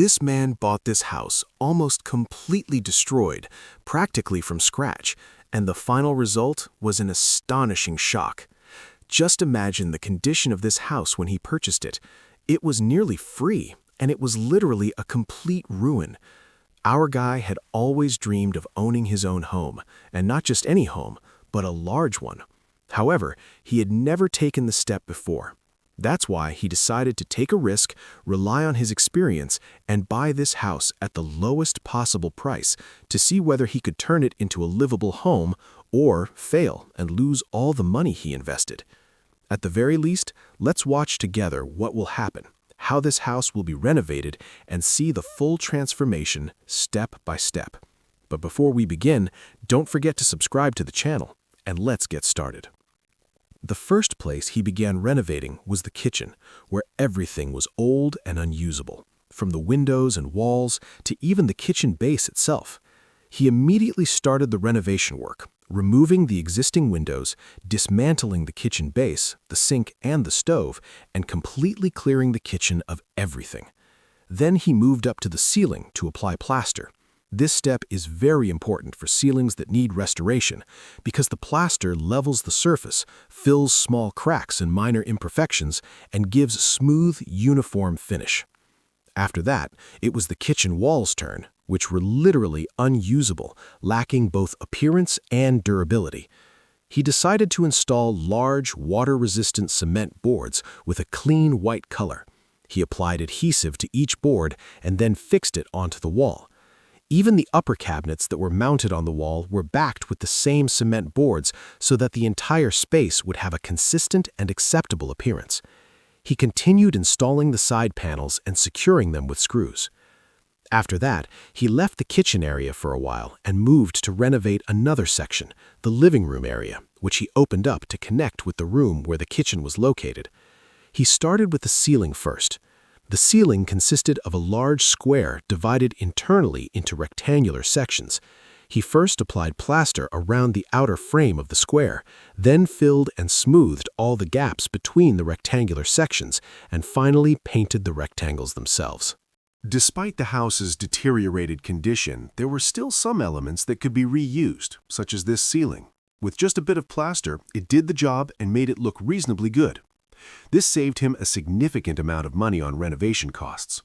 This man bought this house almost completely destroyed, practically from scratch, and the final result was an astonishing shock. Just imagine the condition of this house when he purchased it. It was nearly free, and it was literally a complete ruin. Our guy had always dreamed of owning his own home, and not just any home, but a large one. However, he had never taken the step before. That's why he decided to take a risk, rely on his experience, and buy this house at the lowest possible price to see whether he could turn it into a livable home or fail and lose all the money he invested. At the very least, let's watch together what will happen, how this house will be renovated, and see the full transformation step by step. But before we begin, don't forget to subscribe to the channel, and let's get started. The first place he began renovating was the kitchen, where everything was old and unusable, from the windows and walls to even the kitchen base itself. He immediately started the renovation work, removing the existing windows, dismantling the kitchen base, the sink, and the stove, and completely clearing the kitchen of everything. Then he moved up to the ceiling to apply plaster. This step is very important for ceilings that need restoration because the plaster levels the surface, fills small cracks and minor imperfections, and gives smooth, uniform finish. After that, it was the kitchen walls' turn, which were literally unusable, lacking both appearance and durability. He decided to install large, water-resistant cement boards with a clean white color. He applied adhesive to each board and then fixed it onto the wall. Even the upper cabinets that were mounted on the wall were backed with the same cement boards so that the entire space would have a consistent and acceptable appearance. He continued installing the side panels and securing them with screws. After that, he left the kitchen area for a while and moved to renovate another section, the living room area, which he opened up to connect with the room where the kitchen was located. He started with the ceiling first. The ceiling consisted of a large square divided internally into rectangular sections. He first applied plaster around the outer frame of the square, then filled and smoothed all the gaps between the rectangular sections, and finally painted the rectangles themselves. Despite the house's deteriorated condition, there were still some elements that could be reused, such as this ceiling. With just a bit of plaster, it did the job and made it look reasonably good. This saved him a significant amount of money on renovation costs.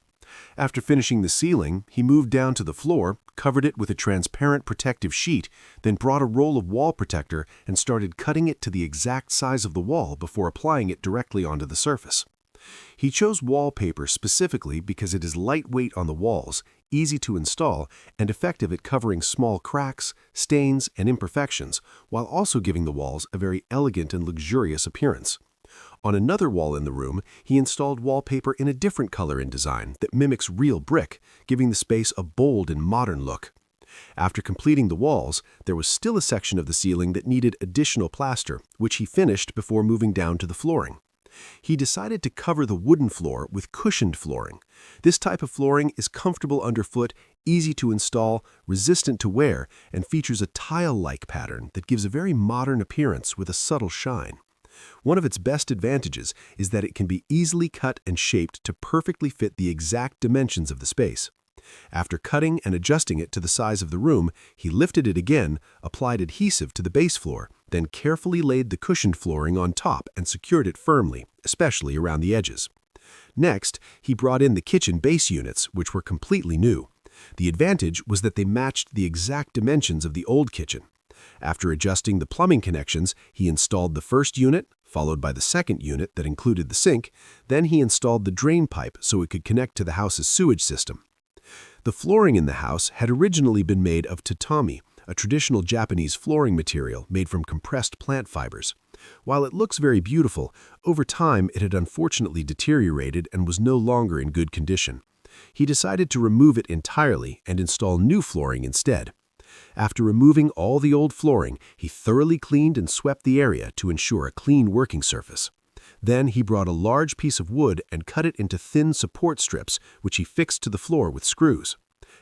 After finishing the ceiling, he moved down to the floor, covered it with a transparent protective sheet, then brought a roll of wall protector and started cutting it to the exact size of the wall before applying it directly onto the surface. He chose wallpaper specifically because it is lightweight on the walls, easy to install, and effective at covering small cracks, stains, and imperfections, while also giving the walls a very elegant and luxurious appearance. On another wall in the room, he installed wallpaper in a different color and design that mimics real brick, giving the space a bold and modern look. After completing the walls, there was still a section of the ceiling that needed additional plaster, which he finished before moving down to the flooring. He decided to cover the wooden floor with cushioned flooring. This type of flooring is comfortable underfoot, easy to install, resistant to wear, and features a tile-like pattern that gives a very modern appearance with a subtle shine. One of its best advantages is that it can be easily cut and shaped to perfectly fit the exact dimensions of the space. After cutting and adjusting it to the size of the room, he lifted it again, applied adhesive to the base floor, then carefully laid the cushioned flooring on top and secured it firmly, especially around the edges. Next, he brought in the kitchen base units, which were completely new. The advantage was that they matched the exact dimensions of the old kitchen. After adjusting the plumbing connections, he installed the first unit, followed by the second unit that included the sink. Then he installed the drain pipe so it could connect to the house's sewage system. The flooring in the house had originally been made of tatami, a traditional Japanese flooring material made from compressed plant fibers. While it looks very beautiful, over time it had unfortunately deteriorated and was no longer in good condition. He decided to remove it entirely and install new flooring instead. After removing all the old flooring, he thoroughly cleaned and swept the area to ensure a clean working surface. Then he brought a large piece of wood and cut it into thin support strips, which he fixed to the floor with screws.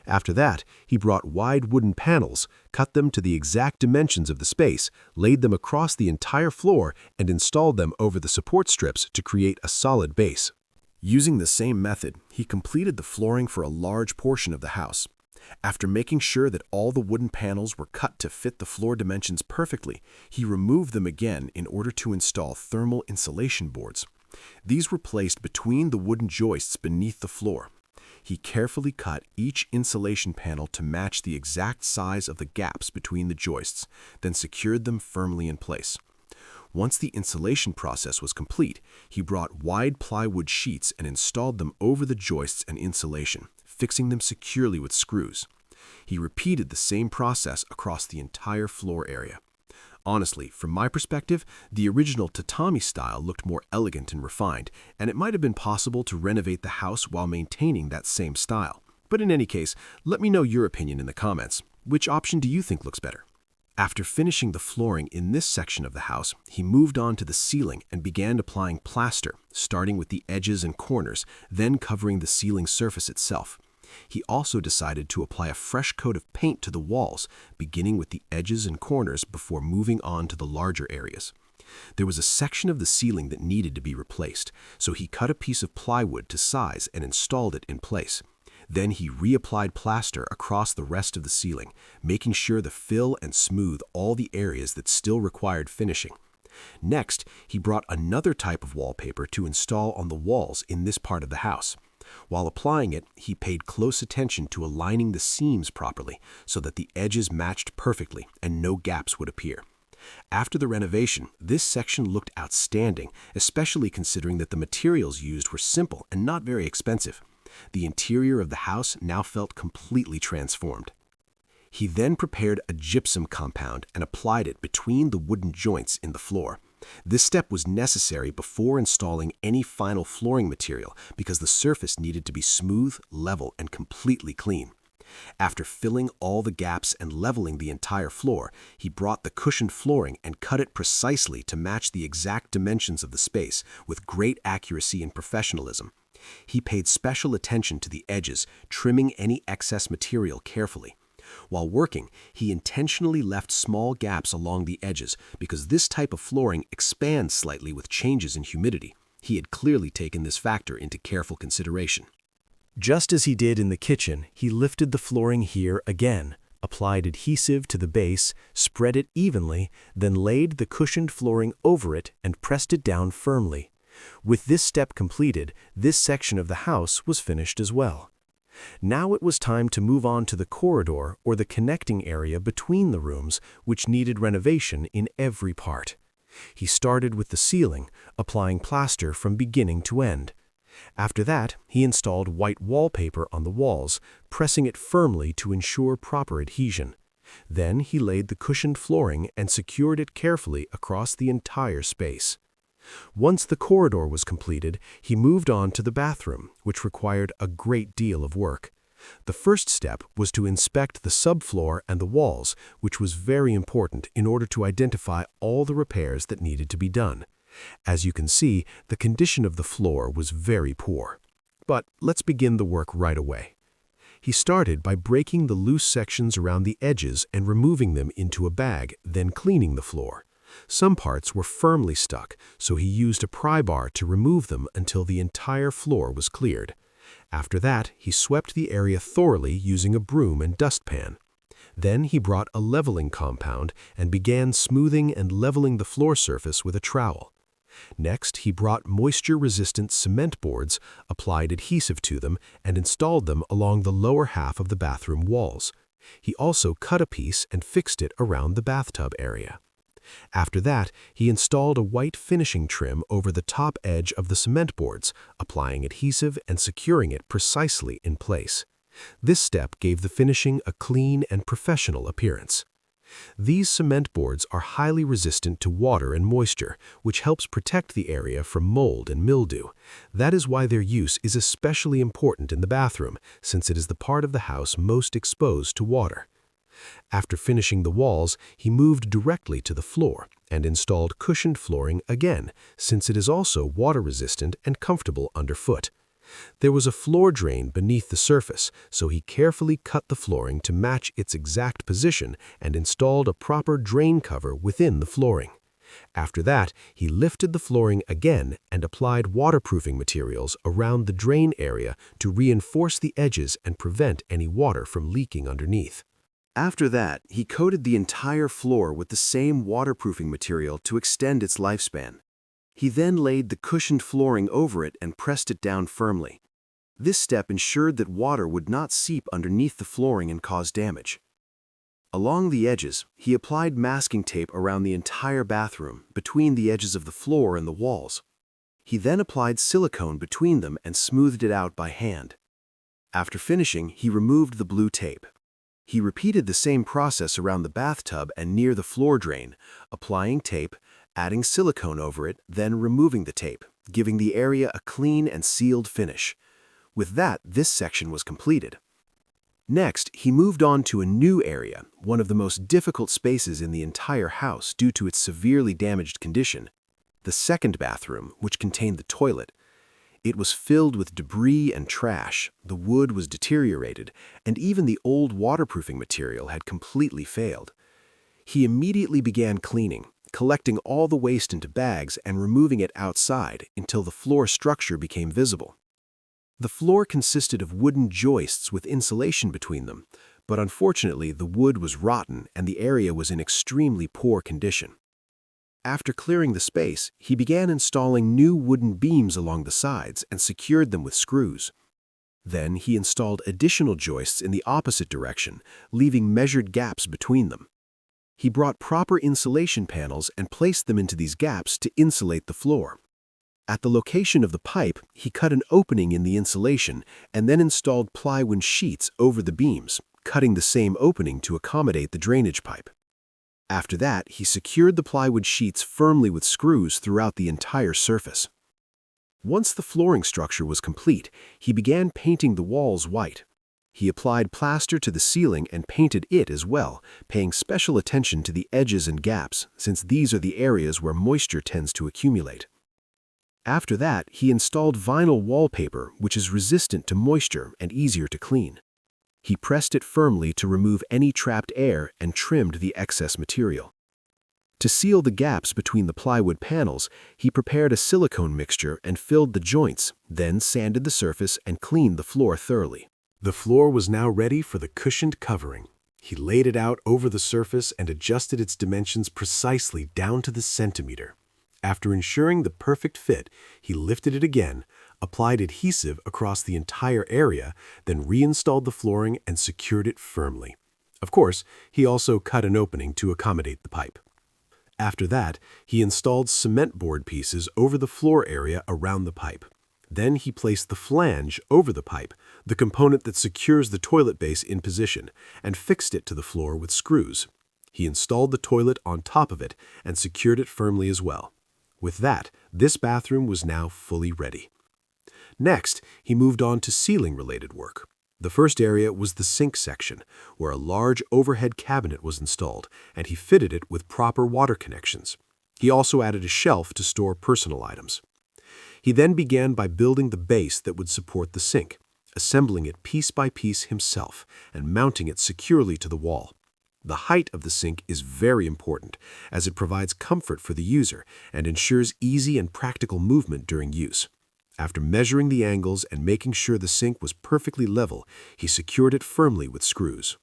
After that, he brought wide wooden panels, cut them to the exact dimensions of the space, laid them across the entire floor, and installed them over the support strips to create a solid base. Using the same method, he completed the flooring for a large portion of the house. After making sure that all the wooden panels were cut to fit the floor dimensions perfectly, he removed them again in order to install thermal insulation boards. These were placed between the wooden joists beneath the floor. He carefully cut each insulation panel to match the exact size of the gaps between the joists, then secured them firmly in place. Once the insulation process was complete, he brought wide plywood sheets and installed them over the joists and insulation, fixing them securely with screws. He repeated the same process across the entire floor area. Honestly, from my perspective, the original tatami style looked more elegant and refined, and it might have been possible to renovate the house while maintaining that same style. But in any case, let me know your opinion in the comments. Which option do you think looks better? After finishing the flooring in this section of the house, he moved on to the ceiling and began applying plaster, starting with the edges and corners, then covering the ceiling surface itself. He also decided to apply a fresh coat of paint to the walls, beginning with the edges and corners before moving on to the larger areas. There was a section of the ceiling that needed to be replaced, so he cut a piece of plywood to size and installed it in place. Then he reapplied plaster across the rest of the ceiling, making sure to fill and smooth all the areas that still required finishing. Next, he brought another type of wallpaper to install on the walls in this part of the house. While applying it, he paid close attention to aligning the seams properly so that the edges matched perfectly and no gaps would appear. After the renovation, this section looked outstanding, especially considering that the materials used were simple and not very expensive. The interior of the house now felt completely transformed. He then prepared a gypsum compound and applied it between the wooden joints in the floor. This step was necessary before installing any final flooring material because the surface needed to be smooth, level, and completely clean. After filling all the gaps and leveling the entire floor, he brought the cushioned flooring and cut it precisely to match the exact dimensions of the space with great accuracy and professionalism. He paid special attention to the edges, trimming any excess material carefully. While working, he intentionally left small gaps along the edges because this type of flooring expands slightly with changes in humidity. He had clearly taken this factor into careful consideration. Just as he did in the kitchen, he lifted the flooring here again, applied adhesive to the base, spread it evenly, then laid the cushioned flooring over it and pressed it down firmly. With this step completed, this section of the house was finished as well. Now it was time to move on to the corridor or the connecting area between the rooms, which needed renovation in every part. He started with the ceiling, applying plaster from beginning to end. After that, he installed white wallpaper on the walls, pressing it firmly to ensure proper adhesion. Then he laid the cushioned flooring and secured it carefully across the entire space. Once the corridor was completed, he moved on to the bathroom, which required a great deal of work. The first step was to inspect the subfloor and the walls, which was very important in order to identify all the repairs that needed to be done. As you can see, the condition of the floor was very poor. But let's begin the work right away. He started by breaking the loose sections around the edges and removing them into a bag, then cleaning the floor. Some parts were firmly stuck, so he used a pry bar to remove them until the entire floor was cleared. After that, he swept the area thoroughly using a broom and dustpan. Then he brought a leveling compound and began smoothing and leveling the floor surface with a trowel. Next, he brought moisture-resistant cement boards, applied adhesive to them, and installed them along the lower half of the bathroom walls. He also cut a piece and fixed it around the bathtub area. After that, he installed a white finishing trim over the top edge of the cement boards, applying adhesive and securing it precisely in place. This step gave the finishing a clean and professional appearance. These cement boards are highly resistant to water and moisture, which helps protect the area from mold and mildew. That is why their use is especially important in the bathroom, since it is the part of the house most exposed to water. After finishing the walls, he moved directly to the floor and installed cushioned flooring again, since it is also water-resistant and comfortable underfoot. There was a floor drain beneath the surface, so he carefully cut the flooring to match its exact position and installed a proper drain cover within the flooring. After that, he lifted the flooring again and applied waterproofing materials around the drain area to reinforce the edges and prevent any water from leaking underneath. After that, he coated the entire floor with the same waterproofing material to extend its lifespan. He then laid the cushioned flooring over it and pressed it down firmly. This step ensured that water would not seep underneath the flooring and cause damage. Along the edges, he applied masking tape around the entire bathroom, between the edges of the floor and the walls. He then applied silicone between them and smoothed it out by hand. After finishing, he removed the blue tape. He repeated the same process around the bathtub and near the floor drain, applying tape, adding silicone over it, then removing the tape, giving the area a clean and sealed finish. With that, this section was completed. Next, he moved on to a new area, one of the most difficult spaces in the entire house due to its severely damaged condition, the second bathroom, which contained the toilet. It was filled with debris and trash, the wood was deteriorated, and even the old waterproofing material had completely failed. He immediately began cleaning, collecting all the waste into bags and removing it outside until the floor structure became visible. The floor consisted of wooden joists with insulation between them, but unfortunately the wood was rotten and the area was in extremely poor condition. After clearing the space, he began installing new wooden beams along the sides and secured them with screws. Then he installed additional joists in the opposite direction, leaving measured gaps between them. He brought proper insulation panels and placed them into these gaps to insulate the floor. At the location of the pipe, he cut an opening in the insulation and then installed plywood sheets over the beams, cutting the same opening to accommodate the drainage pipe. After that, he secured the plywood sheets firmly with screws throughout the entire surface. Once the flooring structure was complete, he began painting the walls white. He applied plaster to the ceiling and painted it as well, paying special attention to the edges and gaps, since these are the areas where moisture tends to accumulate. After that, he installed vinyl wallpaper, which is resistant to moisture and easier to clean. He pressed it firmly to remove any trapped air and trimmed the excess material. To seal the gaps between the plywood panels, he prepared a silicone mixture and filled the joints, then sanded the surface and cleaned the floor thoroughly. The floor was now ready for the cushioned covering. He laid it out over the surface and adjusted its dimensions precisely down to the centimeter. After ensuring the perfect fit, he lifted it again, applied adhesive across the entire area, then reinstalled the flooring and secured it firmly. Of course, he also cut an opening to accommodate the pipe. After that, he installed cement board pieces over the floor area around the pipe. Then he placed the flange over the pipe, the component that secures the toilet base in position, and fixed it to the floor with screws. He installed the toilet on top of it and secured it firmly as well. With that, this bathroom was now fully ready. Next, he moved on to ceiling-related work. The first area was the sink section, where a large overhead cabinet was installed, and he fitted it with proper water connections. He also added a shelf to store personal items. He then began by building the base that would support the sink, assembling it piece by piece himself and mounting it securely to the wall. The height of the sink is very important, as it provides comfort for the user and ensures easy and practical movement during use. After measuring the angles and making sure the sink was perfectly level, he secured it firmly with screws.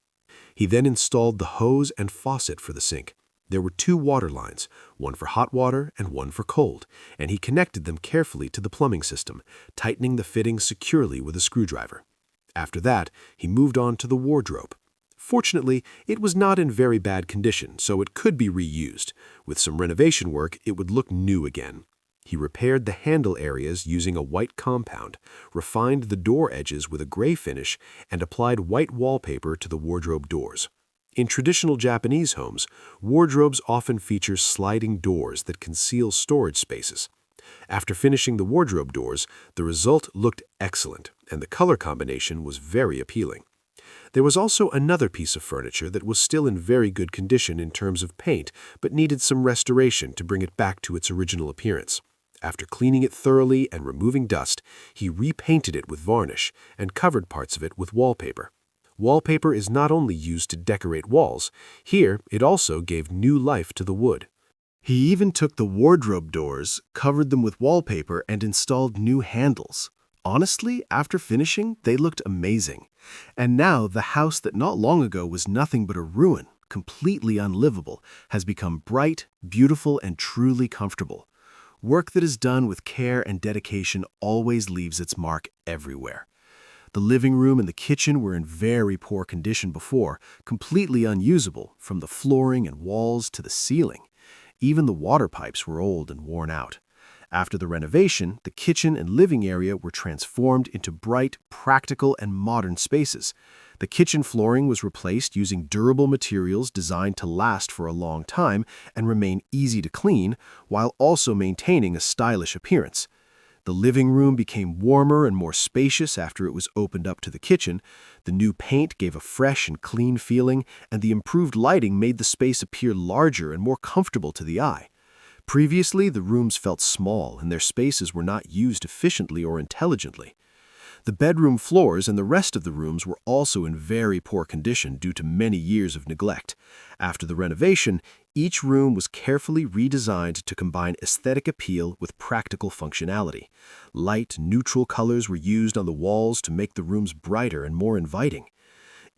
He then installed the hose and faucet for the sink. There were two water lines, one for hot water and one for cold, and he connected them carefully to the plumbing system, tightening the fittings securely with a screwdriver. After that, he moved on to the wardrobe. Fortunately, it was not in very bad condition, so it could be reused. With some renovation work, it would look new again. He repaired the handle areas using a white compound, refined the door edges with a gray finish, and applied white wallpaper to the wardrobe doors. In traditional Japanese homes, wardrobes often feature sliding doors that conceal storage spaces. After finishing the wardrobe doors, the result looked excellent, and the color combination was very appealing. There was also another piece of furniture that was still in very good condition in terms of paint, but needed some restoration to bring it back to its original appearance. After cleaning it thoroughly and removing dust, he repainted it with varnish and covered parts of it with wallpaper. Wallpaper is not only used to decorate walls. Here, it also gave new life to the wood. He even took the wardrobe doors, covered them with wallpaper, and installed new handles. Honestly, after finishing, they looked amazing. And now the house that not long ago was nothing but a ruin, completely unlivable, has become bright, beautiful, and truly comfortable. Work that is done with care and dedication always leaves its mark everywhere. The living room and the kitchen were in very poor condition before, completely unusable, from the flooring and walls to the ceiling. Even the water pipes were old and worn out. After the renovation, the kitchen and living area were transformed into bright, practical, and modern spaces. The kitchen flooring was replaced using durable materials designed to last for a long time and remain easy to clean, while also maintaining a stylish appearance. The living room became warmer and more spacious after it was opened up to the kitchen. The new paint gave a fresh and clean feeling, and the improved lighting made the space appear larger and more comfortable to the eye. Previously, the rooms felt small and their spaces were not used efficiently or intelligently. The bedroom floors and the rest of the rooms were also in very poor condition due to many years of neglect. After the renovation, each room was carefully redesigned to combine aesthetic appeal with practical functionality. Light, neutral colors were used on the walls to make the rooms brighter and more inviting.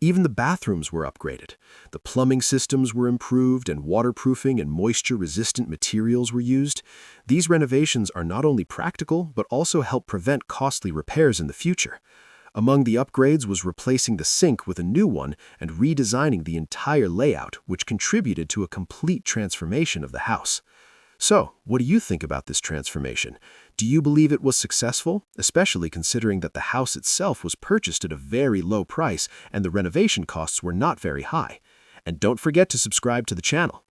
Even the bathrooms were upgraded. The plumbing systems were improved and waterproofing and moisture-resistant materials were used. These renovations are not only practical, but also help prevent costly repairs in the future. Among the upgrades was replacing the sink with a new one and redesigning the entire layout, which contributed to a complete transformation of the house. So, what do you think about this transformation? Do you believe it was successful, especially considering that the house itself was purchased at a very low price and the renovation costs were not very high? And don't forget to subscribe to the channel.